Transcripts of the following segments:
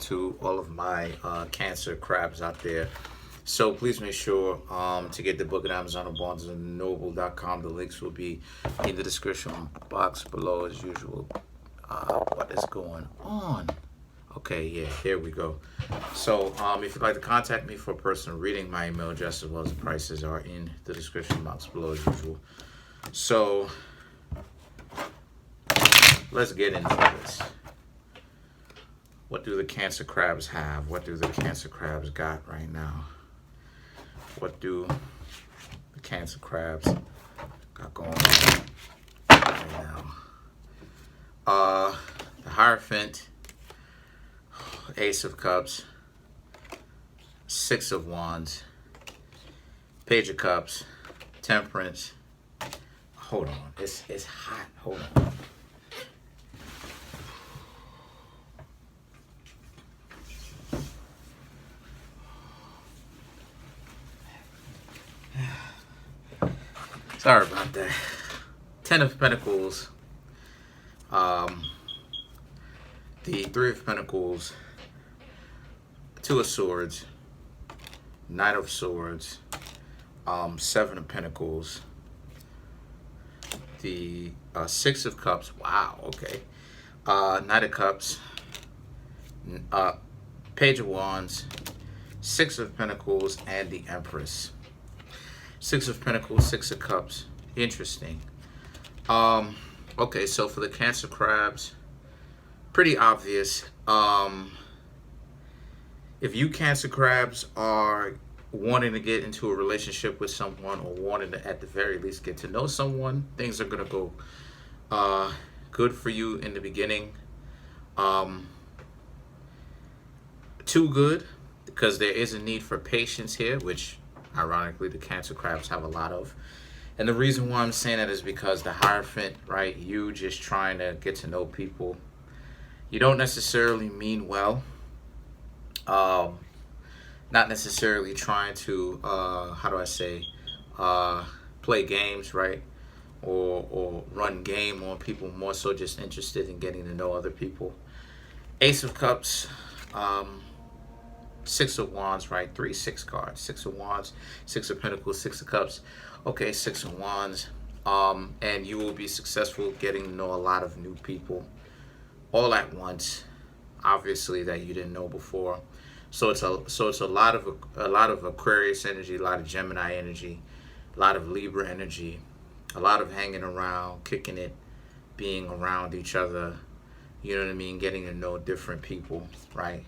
to all of my Cancer crabs out there. So please make sure to get the book at Amazon or BarnesandNoble.com. The links will be in the description box below as usual. What is going on? Okay, yeah, here we go. So if you'd like to contact me for a personal reading, my email address as well as the prices are in the description box below as usual. So let's get into this. What do the Cancer crabs have? What do the Cancer crabs got right now? What do the Cancer crabs got going on right now? The Hierophant, Ace of Cups, Six of Wands, Page of Cups, Temperance. Hold on, it's hot. Hold on. Sorry about that. Ten of Pentacles, the Three of Pentacles, Two of Swords, Knight of Swords, Seven of Pentacles, the Six of Cups. Wow, okay. Knight of Cups, Page of Wands, Six of Pentacles, and the Empress. Six of Pentacles, Six of Cups. Interesting. Okay, so for the Cancer crabs, pretty obvious. If you Cancer crabs are wanting to get into a relationship with someone, or wanting to at the very least get to know someone, things are going to go good for you in the beginning. Too good, because there is a need for patience here, which ironically the Cancer crabs have a lot of. And the reason why I'm saying that is because the Hierophant, right, you just trying to get to know people, you don't necessarily mean well. Not necessarily trying to how do I say, play games, right, or run game on people, more so just interested in getting to know other people. Ace of Cups, Six of Wands, right? 3-6 cards. Six of Wands, Six of Pentacles, Six of Cups. Okay, Six of Wands. And you will be successful getting to know a lot of new people all at once, obviously, that you didn't know before. So it's a lot of Aquarius energy, a lot of Gemini energy, a lot of Libra energy, a lot of hanging around, kicking it, being around each other. You know what I mean? Getting to know different people, right?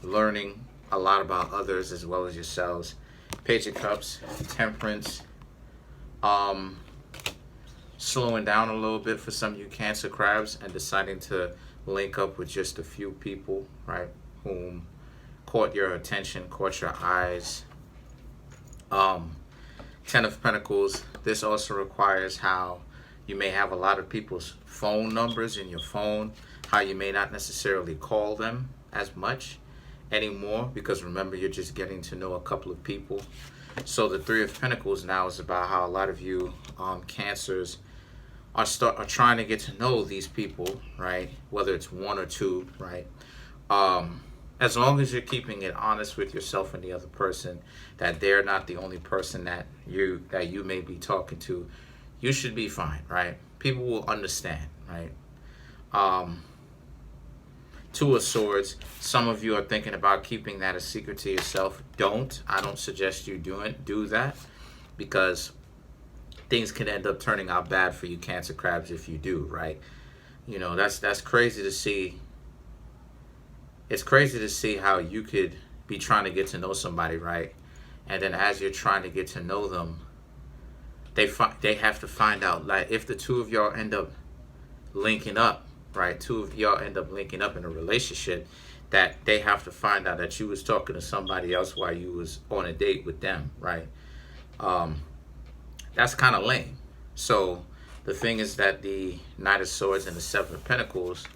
Learning a lot about others as well as yourselves. Page of Cups, Temperance, slowing down a little bit for some of you Cancer crabs and deciding to link up with just a few people, right, whom caught your attention, caught your eyes. Ten of Pentacles, this also requires how you may have a lot of people's phone numbers in your phone, how you may not necessarily call them as much anymore, because remember, you're just getting to know a couple of people. So the Three of Pentacles now is about how a lot of you Cancers are trying to get to know these people, right? Whether it's one or two, right? As long as you're keeping it honest with yourself and the other person, that they're not the only person that you may be talking to, you should be fine, right? People will understand, right? Two of Swords. Some of you are thinking about keeping that a secret to yourself. I don't suggest you do that, because things can end up turning out bad for you Cancer crabs if you do, right? You know, that's crazy to see. It's crazy to see how you could be trying to get to know somebody, right? And then as you're trying to get to know them, they have to find out, like, if the two of y'all end up linking up, right? Two of y'all end up linking up in a relationship, that they have to find out that you was talking to somebody else while you was on a date with them, right? That's kind of lame. So the thing is that the Knight of Swords and the Seven of Pentacles,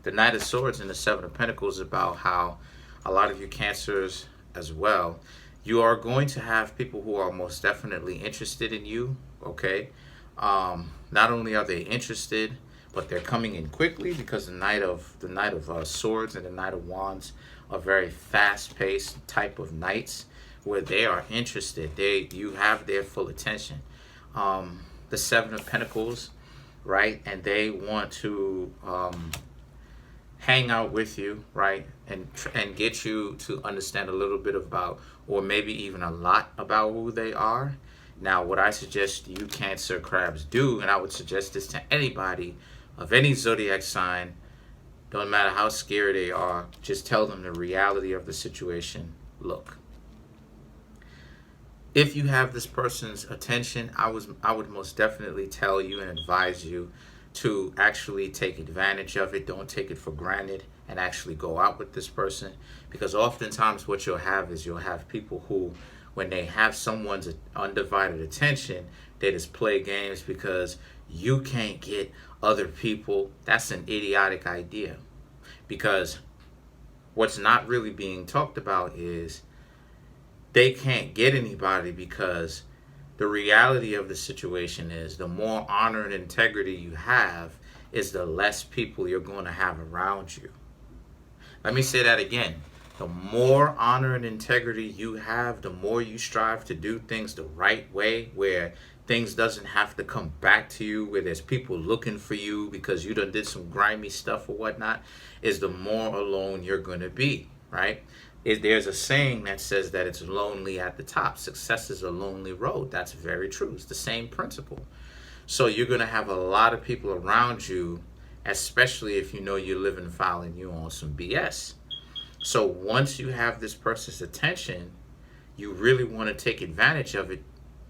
the Knight of Swords and the Seven of Pentacles is about how a lot of you Cancers as well, you are going to have people who are most definitely interested in you, okay? Not only are they interested, but they're coming in quickly because the Knight of Swords and the Knight of Wands are very fast-paced type of knights where they are interested. You have their full attention. The Seven of Pentacles, right? And they want to hang out with you, right? And get you to understand a little bit about, or maybe even a lot about who they are. Now, what I suggest you Cancer crabs do, and I would suggest this to anybody of any zodiac sign, don't matter how scary they are, just tell them the reality of the situation. Look, if you have this person's attention, I would most definitely tell you and advise you to actually take advantage of it. Don't take it for granted and actually go out with this person, because oftentimes what you'll have is you'll have people who, when they have someone's undivided attention, they just play games because you can't get other people. That's an idiotic idea, because what's not really being talked about is they can't get anybody, because the reality of the situation is the more honor and integrity you have is the less people you're going to have around you. Let me say that again. The more honor and integrity you have, the more you strive to do things the right way, where things doesn't have to come back to you, where there's people looking for you because you done did some grimy stuff or whatnot, is the more alone you're going to be, right? There's a saying that says that it's lonely at the top. Success is a lonely road. That's very true. It's the same principle. So you're going to have a lot of people around you, especially if you know you're living foul and you on some BS. So once you have this person's attention, you really want to take advantage of it,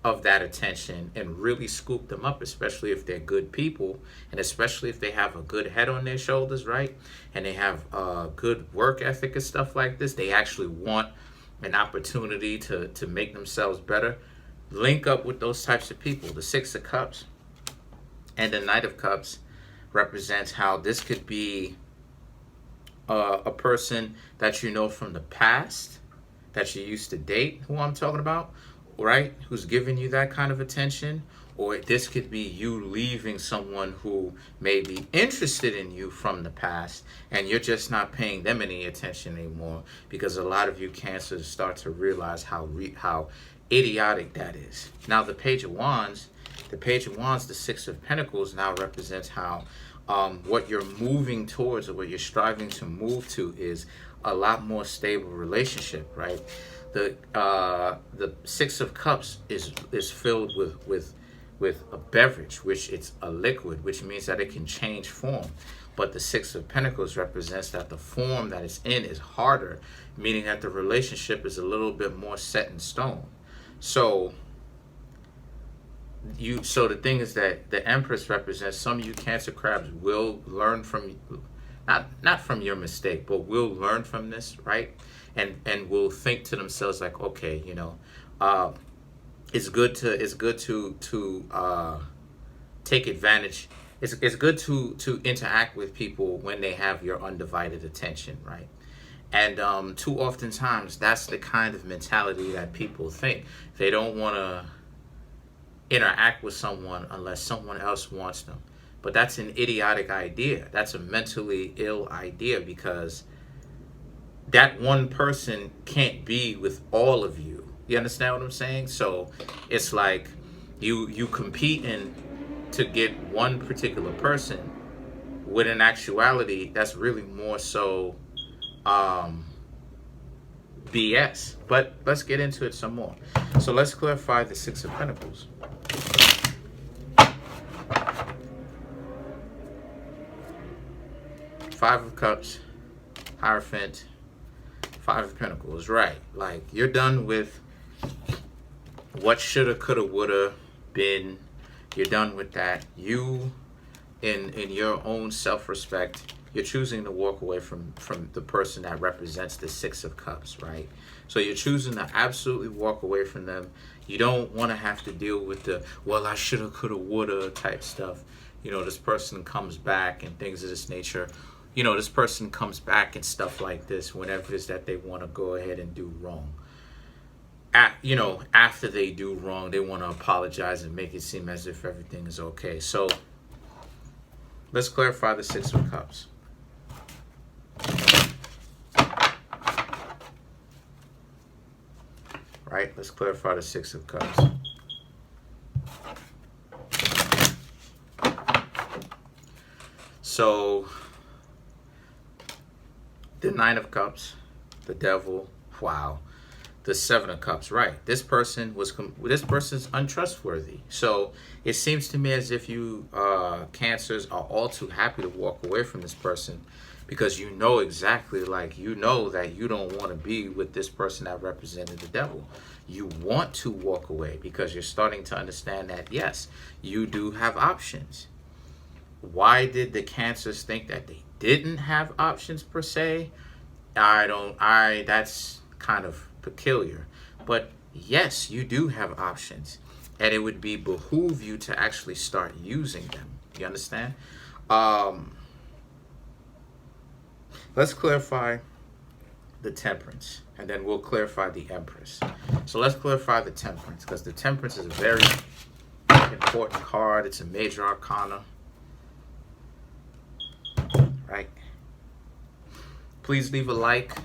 of that attention, and really scoop them up, especially if they're good people, and especially if they have a good head on their shoulders, right? And they have a good work ethic and stuff like this. They actually want an opportunity to make themselves better. Link up with those types of people. The Six of Cups and the Knight of Cups represents how this could be a person that you know from the past, that you used to date, who I'm talking about, right? Who's giving you that kind of attention. Or this could be you leaving someone who may be interested in you from the past, and you're just not paying them any attention anymore, because a lot of you Cancers start to realize how idiotic that is. Now, the Page of Wands, the Six of Pentacles now represents how what you're moving towards, or what you're striving to move to, is a lot more stable relationship, right? The Six of Cups is filled with a beverage, which it's a liquid, which means that it can change form. But the Six of Pentacles represents that the form that it's in is harder, meaning that the relationship is a little bit more set in stone. So the thing is that the Empress represents some of you Cancer crabs will learn from, not from your mistake, but will learn from this, right? And will think to themselves like, okay, it's good to take advantage. It's good to interact with people when they have your undivided attention, right? And too often times, that's the kind of mentality that people think. They don't want to interact with someone unless someone else wants them. But that's an idiotic idea. That's a mentally ill idea, because that one person can't be with all of you. You understand what I'm saying? So it's like you competing to get one particular person, when in actuality that's really more so BS. But let's get into it some more. So let's clarify the Six of Pentacles. Five of Cups, Hierophant, Five of Pentacles, right? Like, you're done with what shoulda, coulda, woulda been. You're done with that. You, in your own self-respect, you're choosing to walk away from the person that represents the Six of Cups, right? So you're choosing to absolutely walk away from them. You don't want to have to deal with the, well, I shoulda, coulda, woulda type stuff. This person comes back and things of this nature. This person comes back and stuff like this whenever it is that they want to go ahead and do wrong. After they do wrong, they want to apologize and make it seem as if everything is okay. So Let's clarify the Six of Cups. Right? Let's clarify the Six of Cups. So, the Nine of Cups, the Devil, wow. The Seven of Cups, right? This person's untrustworthy. So it seems to me as if you Cancers are all too happy to walk away from this person, because you know exactly, like, you know that you don't want to be with this person that represented the devil. You want to walk away because you're starting to understand that, yes, you do have options. Why did the Cancers think that they didn't have options per se? That's kind of peculiar. But yes, you do have options, and it would behoove you to actually start using them. You understand? Let's clarify the Temperance, and then we'll clarify the Empress. So let's clarify the Temperance, because the Temperance is a very important card. It's a major arcana, right? Please leave a like.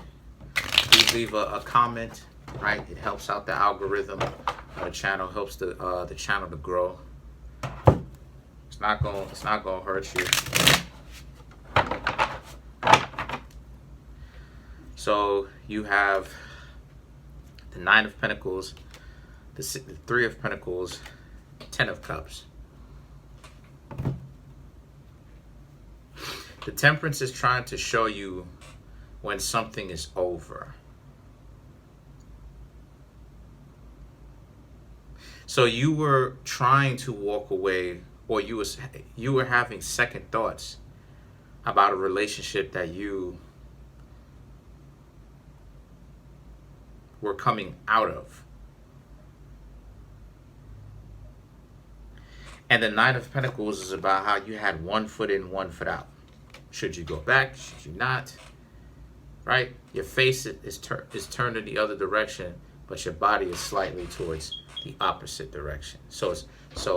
Please leave a comment, right? It helps out the algorithm of the channel, helps the channel to grow. It's not gonna hurt you. So you have the Nine of Pentacles, the Three of Pentacles, Ten of Cups. The Temperance is trying to show you when something is over. So you were trying to walk away, or you were having second thoughts about a relationship that you were coming out of. And the Nine of Pentacles is about how you had one foot in, one foot out. Should you go back? Should you not? Right? Your face is turned in the other direction, but your body is slightly towards the opposite direction. So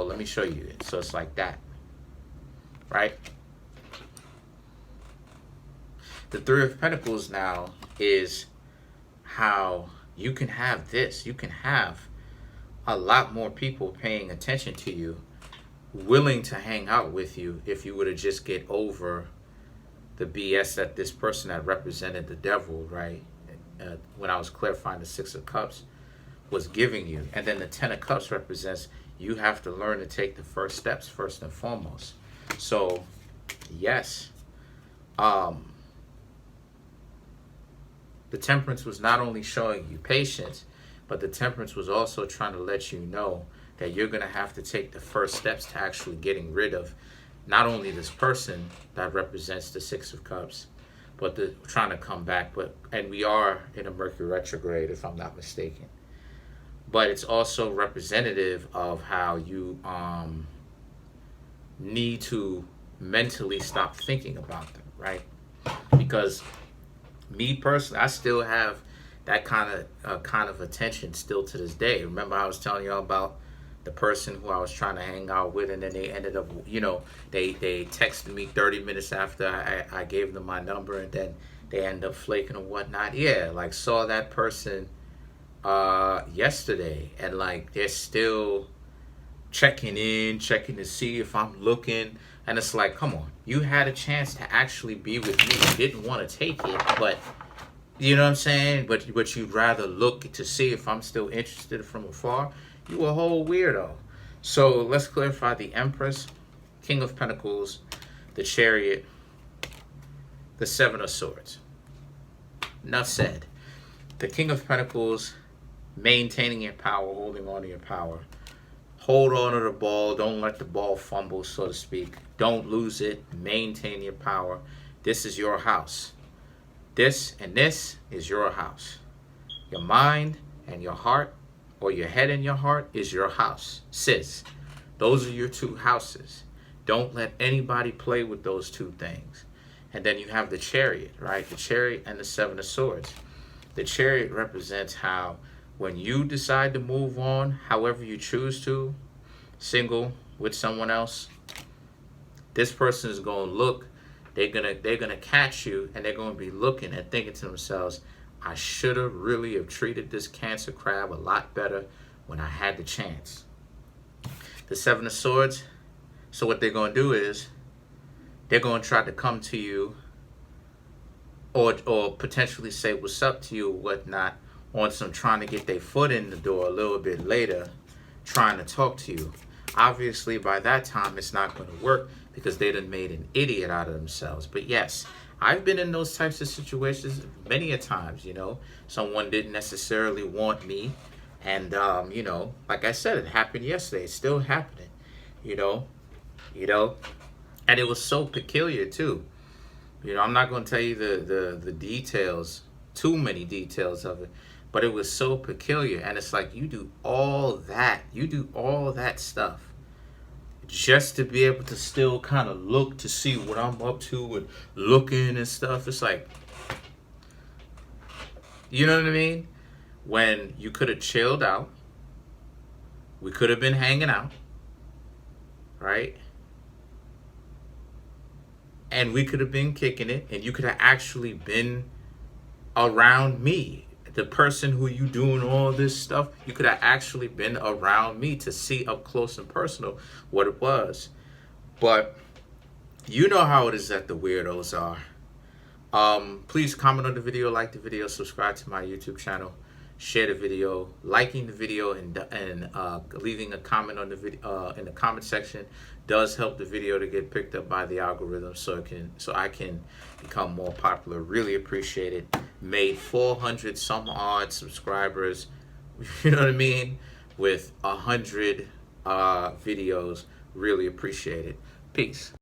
let me show you it. So it's like that, right? The Three of Pentacles now is how you can have this. You can have a lot more people paying attention to you, willing to hang out with you, if you were to just get over the BS that this person that represented the devil, right? When I was clarifying the Six of Cups, was giving you. And then the Ten of Cups represents you have to learn to take the first steps first and foremost. So yes, the Temperance was not only showing you patience, but the Temperance was also trying to let you know that you're going to have to take the first steps to actually getting rid of not only this person that represents the Six of Cups, but trying to come back. And we are in a Mercury retrograde, if I'm not mistaken. But it's also representative of how you need to mentally stop thinking about them, right? Because me personally, I still have that kind of attention still to this day. Remember, I was telling y'all about the person who I was trying to hang out with, and then they ended up, they texted me 30 minutes after I gave them my number, and then they end up flaking and whatnot. Yeah, like, saw that person yesterday, and like they're still checking to see if I'm looking, and it's like, come on, you had a chance to actually be with me. You didn't want to take it, but you know what I'm saying, but you'd rather look to see if I'm still interested from afar. You a whole weirdo. So let's clarify the Empress, King of Pentacles, the Chariot, the Seven of Swords. Enough said. The King of Pentacles, maintaining your power, holding on to your power. Hold on to the ball. Don't let the ball fumble, so to speak. Don't lose it. Maintain your power. This is your house. This and this is your house. Your mind and your heart, or your head and your heart, is your house. Sis, those are your two houses. Don't let anybody play with those two things. And then you have the Chariot, right? The Chariot and the Seven of Swords. The Chariot represents how when you decide to move on, however you choose to, single, with someone else, This person is gonna look. They're gonna catch you, and they're gonna be looking and thinking to themselves, I should have really have treated this Cancer crab a lot better when I had the chance. The Seven of Swords. So what they're gonna do is they're gonna try to come to you, or potentially say what's up to you or whatnot, on some trying to get their foot in the door a little bit later, trying to talk to you. Obviously, by that time, it's not going to work because they done made an idiot out of themselves. But yes, I've been in those types of situations many a times, you know. Someone didn't necessarily want me. And, you know, like I said, it happened yesterday. It's still happening, you know. And it was so peculiar, too. You know, I'm not going to tell you the details, too many details of it. But it was so peculiar. And it's like, you do all that stuff just to be able to still kind of look to see what I'm up to and looking and stuff. It's like, you know what I mean? When you could have chilled out. We could have been hanging out. Right? And we could have been kicking it. And you could have actually been around me. The person who you doing all this stuff, you could have actually been around me to see up close and personal what it was. But you know how it is that the weirdos are. Please comment on the video, like the video, subscribe to my YouTube channel, share the video. Liking the video and leaving a comment on the video in the comment section does help the video to get picked up by the algorithm, so I can become more popular. Really appreciate it. Made 400 some odd subscribers, you know what I mean, with 100 videos. Really appreciate it. Peace.